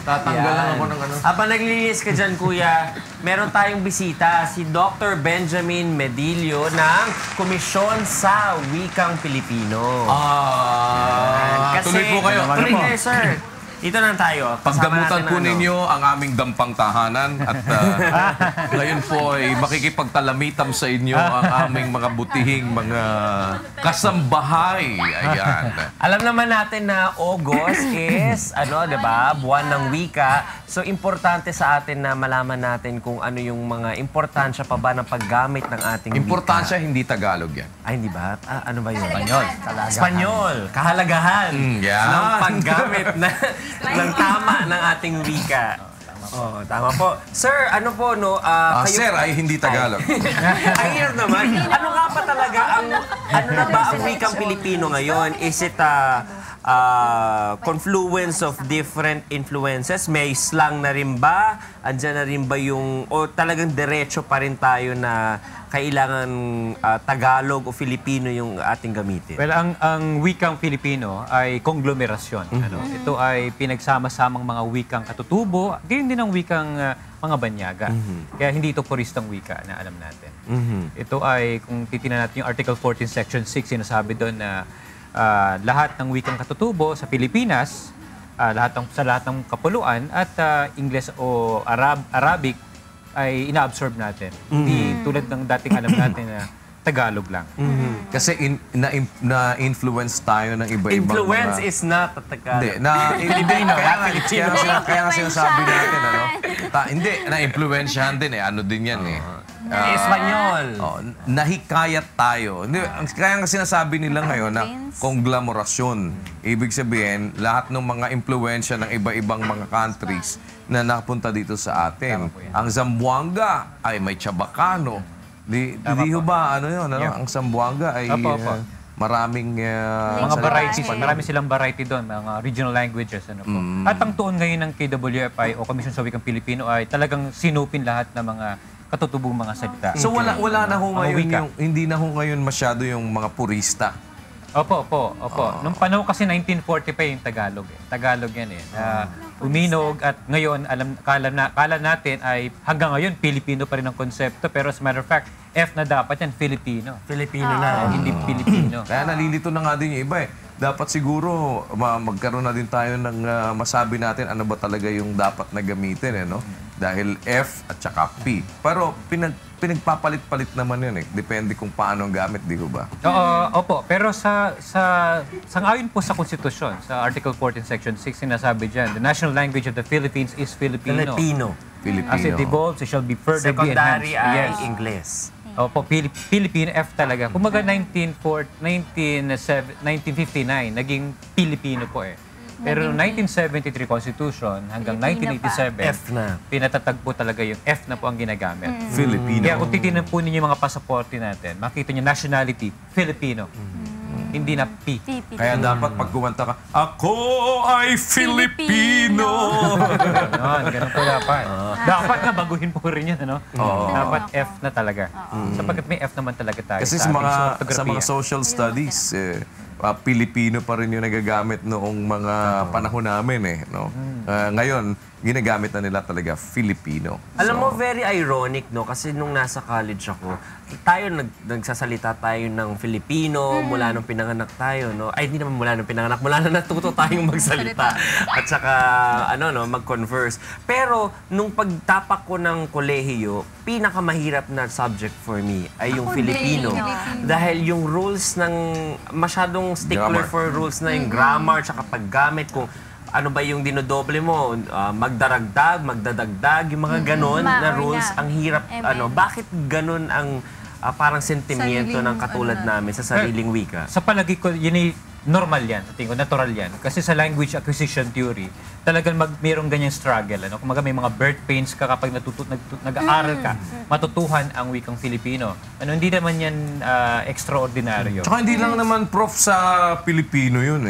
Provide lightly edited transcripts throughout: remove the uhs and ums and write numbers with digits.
Tatanggal lang ako ng ano. Habang naglilinis ka dyan, kuya, meron tayong bisita, si Dr. Benjamin Medillo ng Komisyon sa Wikang Pilipino. Tuloy po kayo. Tuloy kayo, sir. Dito na tayo. Pagdamutan po ninyo ang aming dampang tahanan at ngayon po ay makikipagtalamitam sa inyo ang aming mga butihing mga kasambahay. Ayan. Alam naman natin na August is, di ba, buwan ng wika. So, importante sa atin na malaman natin kung ano yung mga importansya pa ba ng paggamit ng ating wika. Importansya, hindi Tagalog yan. Ay, hindi ba? Ano ba yun? Espanyol. Espanyol. Kahalagahan ng paggamit ng tama ng ating wika. Oh, tama po. Sir, ano po, no? Kayo, sir ay hindi Tagalog. Ay, hirap naman. Ano nga pa talaga ano na ba ang wikang Pilipino ngayon? Is it confluence of different influences? May slang na rin ba? Andiyan na rin ba yung, o talagang diretso pa rin tayo na kailangan Tagalog o Filipino yung ating gamitin? Well, ang wikang Filipino ay konglomerasyon. Ito ay pinagsama-samang mga wikang katutubo, gayon din ang wikang mga banyaga. Kaya hindi ito puristang wika na alam natin. Ito ay, kung titingnan natin yung Article 14, Section 6, sinasabi doon na lahat ng wikang katutubo sa Pilipinas, sa lahat ng kapuluan at Ingles o Arabic ay ina-absorb natin. Hindi tulad ng dating alam natin na Tagalog lang. Kasi na-influence tayo ng iba-ibang Influence is not a Tagalog. Hindi. Kaya nga sinasabi natin, hindi, na-influensyahan din ano din yan Espanyol. Nahikayat tayo. Kaya nga sinasabi nila ngayon na konglomerasyon. Ibig sabihin, lahat ng mga impluensya ng iba-ibang mga countries na napunta dito sa atin. Ang Zamboanga ay may Chabacano. Di ho ba, ang Zamboanga ay maraming mga varieties. Marami silang variety doon, mga regional languages. At ang tuon ngayon ng KWFI o Komisyon sa Wikang Pilipino ay talagang sinupin lahat ng mga katutubong mga salita. So wala na ho ngayon hindi na ho ngayon masyado yung mga purista. Opo. Nung panahon kasi 1940 pa yung Tagalog. Tagalog yan uminog at ngayon kala natin ay hanggang ngayon Pilipino pa rin ang konsepto, pero as a matter of fact, F na dapat yan, Filipino. Filipino na. Hindi Pilipino. Kaya nalilito na nga din yung iba Dapat siguro magkaroon na din tayo ng masabi natin ano ba talaga yung dapat na gamitin Dahil F at saka P. Pero pinagpapalit-palit naman yun Depende kung paano ang gamit, di ba? Opo. Pero sangayon po sa Konstitusyon, sa Article 14, Section 6, sinasabi dyan, the national language of the Philippines is Filipino. As it evolves, it shall be further be enhanced. Secondary ay Ingles. Opo, Filipino, F talaga. Kumaga 1959, naging Pilipino po Pero noong 1973 Constitution hanggang 1987, F na. Pinatatag po talaga yung F na po ang ginagamit. Filipino. Kaya kung titignan po ninyo yung mga pasaporte natin, makita nyo nationality, Filipino. Hindi na P. Kaya dapat pag kumanta ka, ako ay Filipino! Ganun po dapat. Dapat nga baguhin po rin yan, Dapat F na talaga. Sapagkat may F naman talaga tayo. Kasi sa mga social studies, Pilipino pa rin yung nagagamit noong mga panahon namin ngayon, ginagamit na nila talaga Filipino. Alam mo, very ironic, kasi nung nasa college ako, tayo nagsasalita tayo ng Filipino mula nung pinanganak tayo, Ay, hindi naman mula nung pinanganak, mula na natuto tayong magsalita. At saka, mag-converse. Pero, nung pagtapak ko ng kolehiyo, pinakamahirap na subject for me ay yung Filipino. Dahil yung rules masyadong stickler for rules na yung grammar, tsaka paggamit, kung ano ba yung dinodoble mo, magdaragdag, magdadagdag, yung mga ganon na rules, ang hirap, bakit ganon ang parang sentimiento ng katulad namin sa sariling wika? Sa palagi ko, yun ay normal yan, sa tingin ko, natural yan. Kasi sa language acquisition theory, talagang mayroong ganyang struggle. Kumaga may mga birth pains ka kapag nag-aaral ka, matutuhan ang wikang Filipino. Hindi naman yan extraordinaryo. Tsaka hindi lang naman, Prof, sa Pilipino yun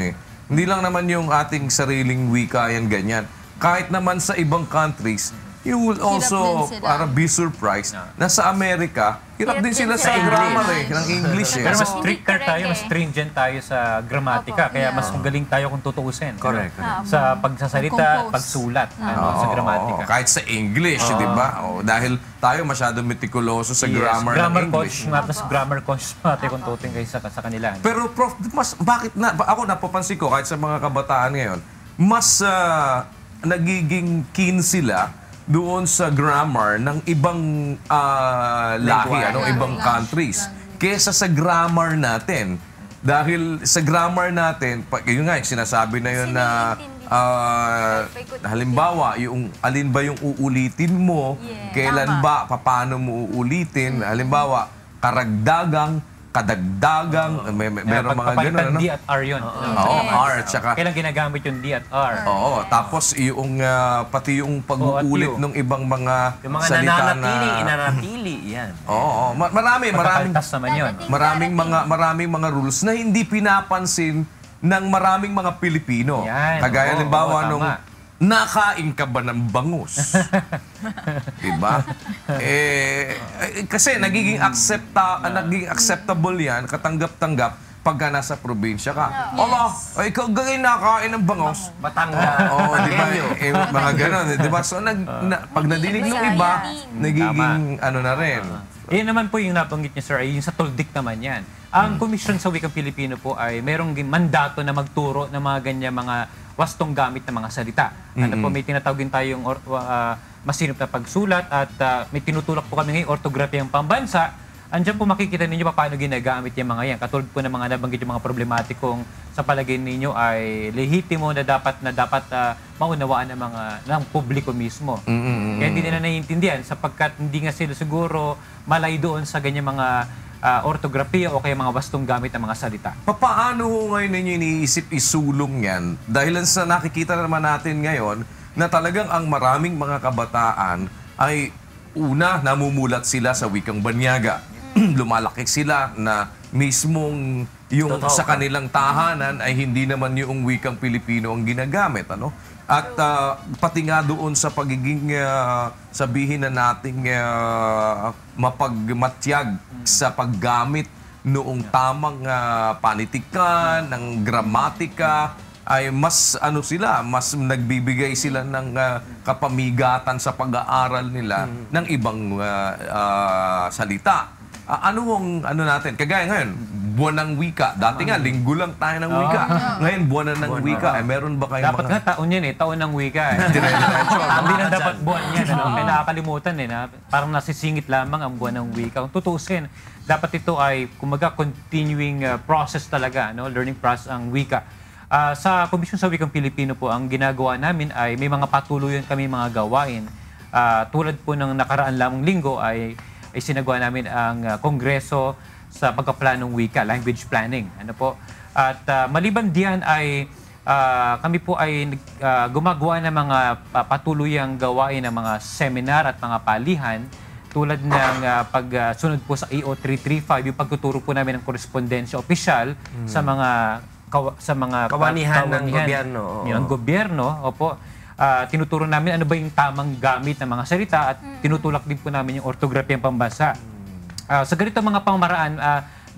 Hindi lang naman yung ating sariling wika yan ganyan. Kahit naman sa ibang countries, you will also din sila. para be surprised na sa Amerika, hirap din sila sa grammar ng English. Pero mas Hindi stricter correct tayo, mas stringent tayo sa gramatika. Kaya mas magaling tayo kung tutuusin. Correct. Sa pagsasalita, Compose. pagsulat sa gramatika. Kahit sa English, di ba? Dahil tayo masyado meticuloso sa grammar ng English. Mas grammar conscious natin kung tutuin kayo sa kanila. Pero Prof, ako napapansin ko kahit sa mga kabataan ngayon, mas nagiging keen sila doon sa grammar ng ibang lahi, ibang countries, kesa sa grammar natin. Dahil sa grammar natin, yun nga, yung sinasabi na yun na halimbawa, yung alin ba yung uulitin mo, kailan ba, paano mo uulitin, halimbawa, karagdagang, kadagdagang, meron mga gano'n, D at R yun. R, tsaka Kailan ginagamit yung D at R? oo, tapos yung pati yung pag-uulit ng ibang mga Yung mga salita nananatili, na inanatili, yan. oo, maraming Pagkakaltas naman yun. maraming mga rules na hindi pinapansin ng maraming mga Pilipino. Yan, Kagaya oo, halimbawa oo, nung tama. nakain ka ba ng bangus? Diba? Kasi nagiging acceptable yan, katanggap-tanggap pagka nasa probinsya ka. Ala, ikaw gagawin nakain ng bangus. Batanga. Oo, di ba? Mga gano'n, di ba? So, pag nadinig ng iba, nagiging ano na rin. Yan naman po yung nabanggit niya, sir, ay yung sa tuldik naman yan. Ang Komisyon sa Wikang Pilipino po ay merong mandato na magturo ng mga ganyan mga wastong gamit ng mga salita. Ano po, may tinatawag din tayong masinop na pagsulat at may tinutulak po kami ngayon ortografiyang pambansa. Andiyan po makikita ninyo paano ginagamit yung mga yan. Katulad po ng mga nabanggit yung mga problematikong sa palagay ninyo ay lehitimo na dapat maunawaan ng publiko mismo. Kaya hindi nila naiintindihan sapagkat hindi nga sila siguro malay doon sa ganyan mga ortografiya o kaya mga wastong gamit ng mga salita. Paano ho ngayon ninyo iniisip isulong yan? Dahil sa nakikita naman natin ngayon na talagang ang maraming mga kabataan ay una, namumulat sila sa wikang banyaga. Lumalaki sila na mismong yung sa kanilang tahanan ay hindi naman yung wikang Pilipino ang ginagamit. At pati nga doon sa pagiging sabihin na nating mapagmatyag sa paggamit noong tamang panitikan, ng gramatika, ay mas mas nagbibigay sila ng kapamigatan sa pag-aaral nila ng ibang salita. Natin? Kagaya ngayon, buwan ng wika. Dati nga, linggo lang tayo ng wika. Ngayon, buwan na ng wika. Meron ba kayong Dapat nga taon yan taon ng wika. Hindi na dapat buwan yan. Kaya nakakalimutan na parang nasisingit lamang ang buwan ng wika. Kung tutuusin, dapat ito ay kumaga continuing process talaga, learning process ang wika. Sa Komisyon sa Wikang Pilipino po, ang ginagawa namin ay may mga patuluyan kami mga gawain. Tulad po ng nakaraan lamang linggo ay sinagawa namin ang kongreso sa pagkaplanong wika, language planning. At maliban diyan ay kami po ay gumagawa ng mga patuluyang gawain ng mga seminar at mga palihan tulad ng pagsunod po sa AO 335, yung pagtuturo po namin ng korespondensya opisyal sa mga kawanihan ng gobyerno. Ng gobyerno, opo. Tinuturo namin ano ba yung tamang gamit ng mga salita at tinutulak din po namin yung ortografiyang pambansa. Sa ganito mga pamaraan,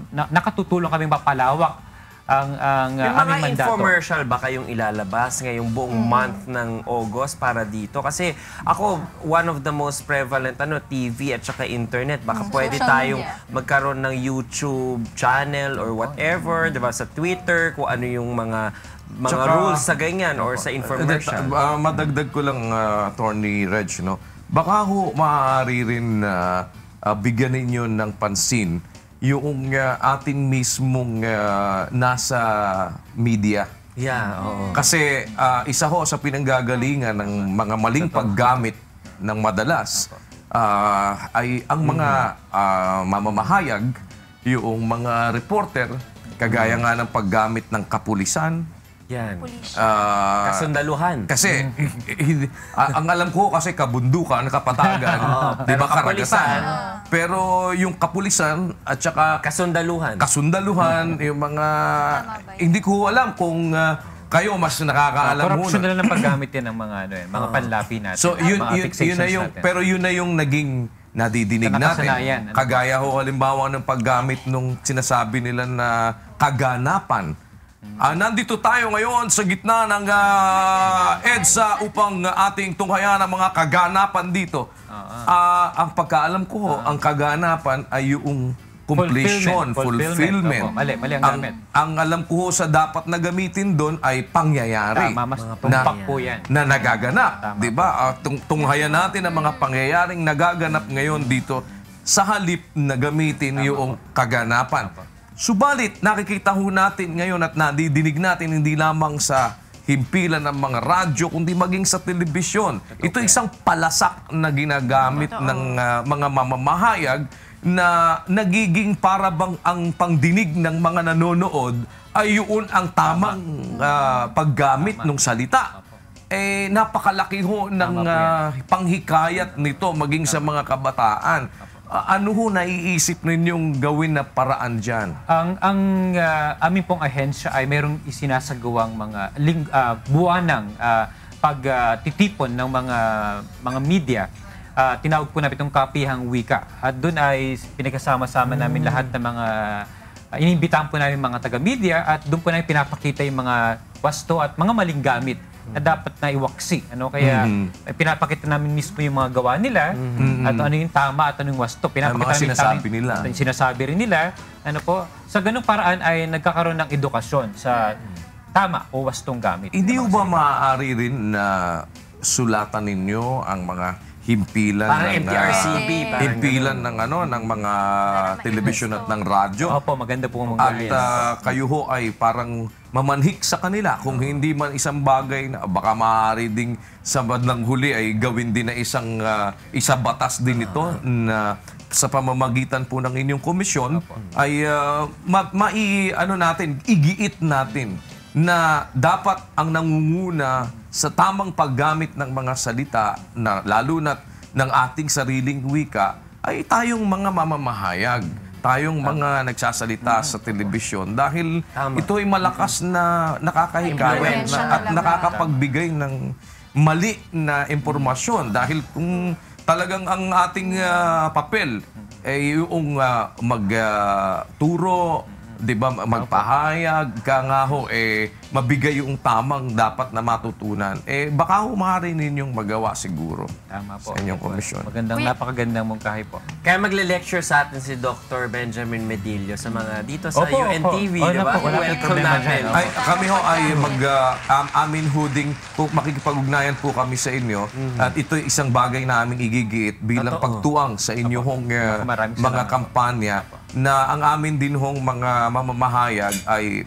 nakatutulong kaming mapalawak ang yung aming mga mandato. infomercial ba kayong ilalabas ngayong buong month ng August para dito? Kasi ako, one of the most prevalent TV at saka internet. Baka pwede social tayong media. magkaroon ng YouTube channel or whatever, diba? Sa Twitter, kung ano yung mga Tsaka, rules sa ganyan or sa infomercial. Madagdag ko lang, Attorney Reg, baka ho maaari rin bigyan ninyo ng pansin yung ating mismong nasa media. Yeah, oo. Kasi isa ho sa pinanggagalingan ng mga maling paggamit ng madalas ay ang mga mamamahayag, yung mga reporter, kagaya nga ng paggamit ng kapulisan, Yan. Ah, Kasundaluhan. kasi ang alam ko kasi kabundukan, kapatagan, di ba, pero karagatan. kapulisan. Pero yung kapulisan at saka Kasundaluhan. kasundaluhan, yung mga hindi ko alam kung kayo mas nakakaalam Corruption muna. na lang ng paggamit yan ng mga, mga panlapi natin. So mga yun fixations na yung, natin. pero yun na yung naging nadidinig Nakasanayan. natin. Kagaya ho halimbawa ng paggamit nung sinasabi nila na kaganapan. Nandito tayo ngayon sa gitna ng EDSA upang ating tunghayan ang mga kaganapan dito. Ang pagkaalam ko ho, ang kaganapan ay yung completion, fulfillment. Opo, mali ang gamit. Ang alam ko ho sa dapat na gamitin doon ay pangyayari. Tama, mas tumpak po yan. Na nagaganap, 'di ba? Tunghayan natin ang mga pangyayaring nagaganap ngayon dito sa halip na gamitin yung kaganapan. Subalit nakikita ho natin ngayon at nadidinig natin hindi lamang sa himpilan ng mga radyo kundi maging sa telebisyon. Ito isang palasak na ginagamit ng mga mamamahayag na nagiging para bang ang pangdinig ng mga nanonood ay yun ang tamang paggamit ng salita. Napakalaki ho ng panghikayat nito maging sa mga kabataan. Ano ho naiisip ninyong gawin na paraan dyan? Ang aming pong ahensya ay mayroong isinasagawang mga buwanang pagtitipon ng mga media. Tinawag po namin itong Kapihang Wika. At doon ay pinagkasama-sama namin lahat ng mga inimbitahan po namin mga taga-media at doon po namin pinapakita yung mga wasto at mga maling gamit na dapat na iwaksi. Kaya pinapakita namin mismo yung mga gawa nila at ano yung tama at ano yung wasto. Pinapakita mga sinasabi nila. Sinasabi rin nila. Sa ganung paraan ay nagkakaroon ng edukasyon sa tama o wastong gamit. Hindi ba maaari rin na sulatan ninyo ang mga himpilan Parang ng MTRCB, parang himpilan ng ng mga telebisyon at ng radyo? Opo, maganda po ang At mga kayo ho ay parang mamanhik sa kanila kung hindi man isang bagay na baka maaari ding sa bandang huli ay gawin din na isa batas din ito na sa pamamagitan po ng inyong komisyon ay igiit natin na dapat ang nangunguna sa tamang paggamit ng mga salita na lalo na ng ating sariling wika ay tayong mga mamamahayag, tayong mga nagsasalita sa telebisyon dahil ito ay malakas na nakakahikayat at nakakapagbigay ng mali na impormasyon dahil kung talagang ang ating papel ay yung magturo, 'di ba, magpahayag ka nga ho mabigay yung tamang dapat na matutunan. Baka humari ninyong magawa siguro. Tama po. Sa inyong komisyon. Napakagandang mungkahi po. Kaya magle-lecture sa atin si Dr. Benjamin Medillo sa mga dito sa Opo, UNTV, opo. di ba? Wala po Welcome problema natin. dyan. Ay, kami ho ay amin huding makikipag-ugnayan po kami sa inyo at ito ay isang bagay na aming igigiit bilang pagtuwang sa inyong Maraming mga salamat. kampanya na ang amin din hong mga mamamahayag ay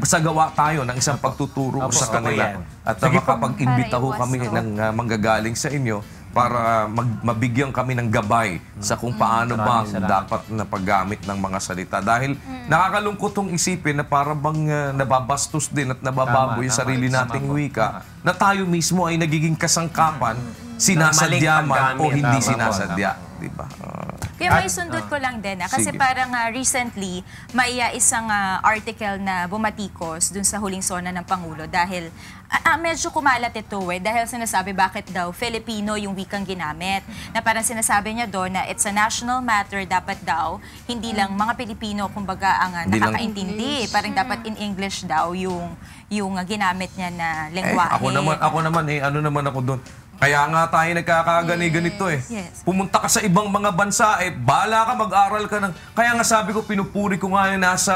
sagawa tayo ng isang pagtuturo sa kanila. yan. At makapag-imbita ho kami ng manggagaling sa inyo para mabigyan kami ng gabay sa kung paano bang dapat na paggamit ng mga salita. Dahil nakakalungkot tong isipin na para bang nababastos din at nabababoy yung sarili nating wika na tayo mismo ay nagiging kasangkapan, sinasadya man o hindi sinasadya. Diba? Kaya may sundot ko lang din. Kasi Sige. parang recently, may isang article na bumatikos dun sa huling sona ng Pangulo dahil medyo kumalat ito dahil sinasabi bakit daw Filipino yung wikang ginamit. Na parang sinasabi niya doon na it's a national matter, dapat daw hindi lang mga Pilipino kumbaga ang Hindi lang- nakakaintindi. Parang dapat in English daw yung ginamit niya na lengguwahe. Ako naman ano naman ako doon. Kaya nga tayo nagkakagani-ganito Yes. Pumunta ka sa ibang mga bansa, bahala ka, mag-aral ka ng... Kaya nga sabi ko, pinupuri ko nga yung nasa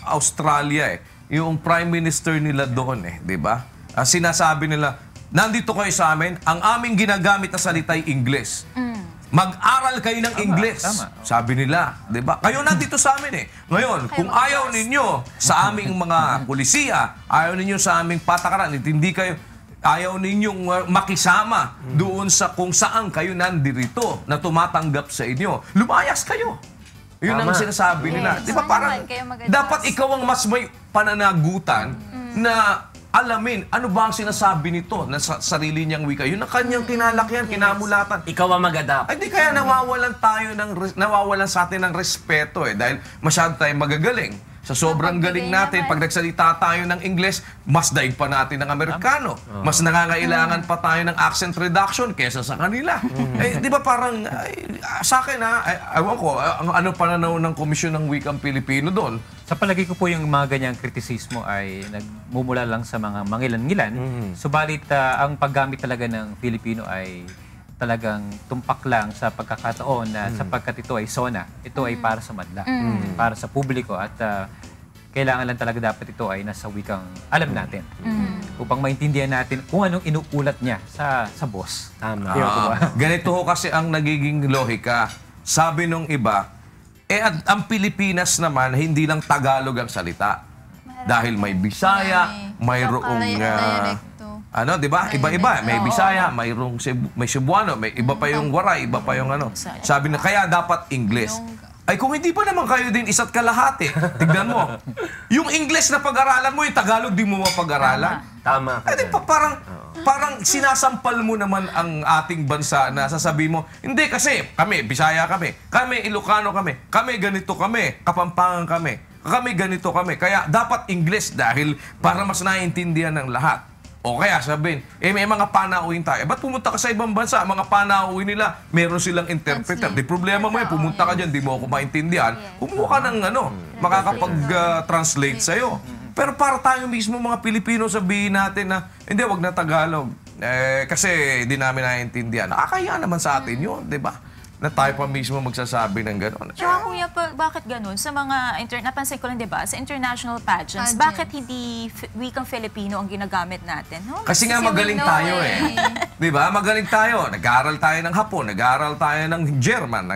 Australia yung Prime Minister nila doon di ba? Sinasabi nila, nandito kayo sa amin, ang aming ginagamit na salita ay Ingles. Mag-aral kayo ng Ingles. Sabi nila, di ba? Kayo nandito sa amin Ngayon, kung ayaw ninyo sa aming mga pulisiya, ayaw ninyo sa aming patakaran, hindi kayo... Ayaw ninyong makisama doon sa kung saan kayo nandirito na tumatanggap sa inyo. Lumayas kayo. Yun ang sinasabi nila. Di ba parang dapat ikaw ang mas may pananagutan na alamin ano ba ang sinasabi nito na sa sarili niyang wika. Yun ang kanyang kinalakihan, kinamulatan. Ikaw ang mag-adapt. Ay di kaya nawawalan sa atin ng respeto dahil masyado tayong magagaling. Sa sobrang galing natin, pag nagsalita tayo ng Ingles, mas daig pa natin ng Amerikano. Mas nangangailangan pa tayo ng accent reduction kesa sa kanila. Eh, di ba parang, sa akin ewan ko, ano pananaw ng Komisyon ng Wikang Pilipino doon? Sa palagi ko po yung mga ganyang kritisismo ay nagmumula lang sa mga mangilan-ngilan. Subalit ang paggamit talaga ng Filipino ay talagang tumpak lang sa pagkakataon na sapagkat ito ay SONA. Ito ay para sa madla, para sa publiko at kailangan lang talaga dapat ito ay nasa wikang alam natin. Upang maintindihan natin kung anong inuulat niya sa boss. Tama. Ganito ho kasi ang nagiging lohika. Sabi nung iba, ang Pilipinas naman, hindi lang Tagalog ang salita. Dahil may Bisaya, mayroong ano, di ba? Iba-iba. May Bisaya, may Cebuano, may iba pa yung Waray, iba pa yung ano. Sabi na, kaya dapat English. Ay, kung hindi pa naman kayo din isa't kalahati, tignan mo. Yung English na pag-aralan mo, yung Tagalog di mo mapag-aralan. Tama ka. Di ba, parang sinasampal mo naman ang ating bansa na sasabihin mo, hindi kasi kami, Bisaya kami Ilocano kami ganito kami, Kapampangan kami ganito kami. Kaya dapat English dahil para mas naiintindihan ng lahat. O kaya sabihin, may mga panauhin tayo. Ba't pumunta ka sa ibang bansa? Mga panauhin nila, meron silang interpreter. Di problema mo pumunta ka dyan, di mo ako maintindihan. Kumuha ka ng makakapag-translate sa'yo. Pero para tayo mismo mga Pilipino sabihin natin na, hindi, wag na Tagalog. Kasi di namin naiintindihan. Nakakaya naman sa atin yun, di ba? Na tayo pa mismo magsasabi ng gano'n. Tsaka kuya, bakit ganun? Sa mga, napansin ko lang, di ba, sa international pageants, bakit hindi wikang Filipino ang ginagamit natin? No? Kasi nga magaling tayo Di ba? Magaling tayo. Nag-aaral tayo ng Hapon, nag-aaral tayo ng German.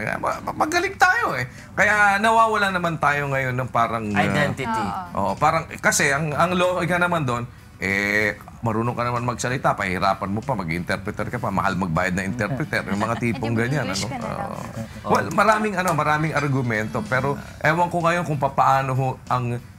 Magaling tayo Kaya nawawala naman tayo ngayon ng parang... Identity. Parang, kasi ang logika naman doon, marunong ka naman magsalita, pahirapan mo pa, mag-interpreter ka pa, mahal magbayad na interpreter, yung mga tipong ganyan. Well, maraming argumento, pero ewan ko ngayon kung paano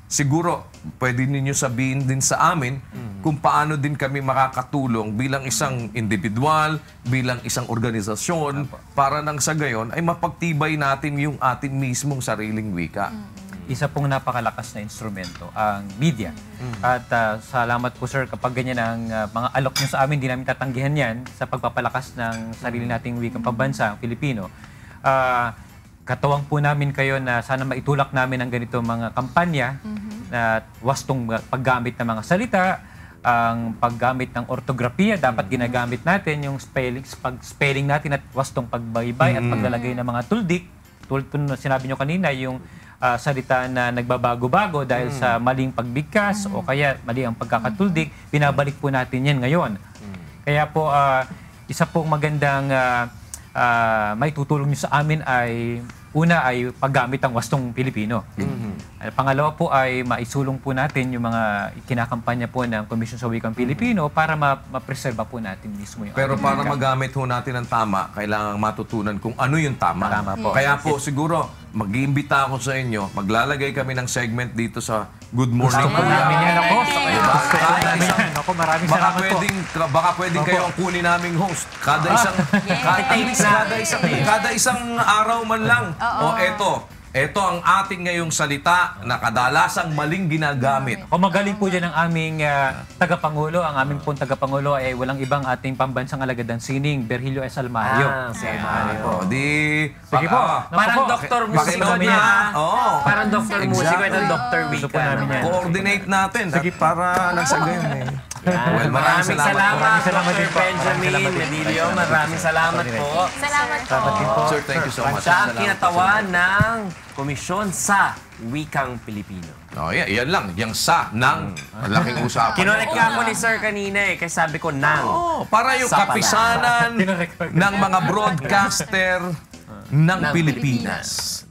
siguro pwede ninyo sabihin din sa amin kung paano din kami makakatulong bilang isang individual, bilang isang organisasyon, para nang sa gayon ay mapagtibay natin yung ating mismong sariling wika. Isa pong napakalakas na instrumento ang media. At salamat po sir kapag ganyan ang mga alok nyo sa amin, di namin tatanggihan yan sa pagpapalakas ng sarili nating wikang pambansa, ang Pilipino. Katawang po namin kayo na sana maitulak namin ang ganito mga kampanya na wastong paggamit ng mga salita, ang paggamit ng ortografiya, dapat ginagamit natin yung spelling natin at wastong pagbaybay at paglalagay ng mga tuldik. Tulad po na sinabi nyo kanina, yung salita na nagbabago-bago dahil sa maling pagbigkas o kaya mali ang pagkakatuldik, binabalik po natin yan ngayon. Kaya po, isa pong magandang may tutulong nyo sa amin ay una ay paggamit ang wastong Pilipino. Pangalawa po ay maisulong po natin yung mga kinakampanya po ng Komisyon sa Wikang Pilipino para ma-preserve po natin mismo yung pero para magamit ho natin ang tama, kailangan matutunan kung ano yung tama. Tama po. Kaya po siguro, mag-iimbita ako sa inyo, maglalagay kami ng segment dito sa Good Morning Gusto po namin yan ako. Ako, maraming salamat po. Baka pwedeng kayo ang kunin naming host. Kada isang araw man lang. O eto ang ating ngayong salita na kadalasang maling ginagamit. O magaling po dyan ang aming tagapangulo. Ang aming pong tagapangulo ay walang ibang ating pambansang alagad ng sining, Virgilio S. Almario. Sige po. Parang Dr. Musiko niya. Parang Dr. Musiko at Dr. Wika. Coordinate natin para nasa gayon Well, maraming salamat, Dr. Benjamin Medillo. Maraming salamat po. Salamat po. Sir, thank you so much. Siya ang kinatawan ng Komisyon sa Wikang Pilipino. Yan lang. Yung sa, ng, malaking usapan. Kinorek ka ako ni Sir kanina kasi sabi ko nang. Para yung Sa pala. kapisanan ng mga broadcaster ng Pilipinas.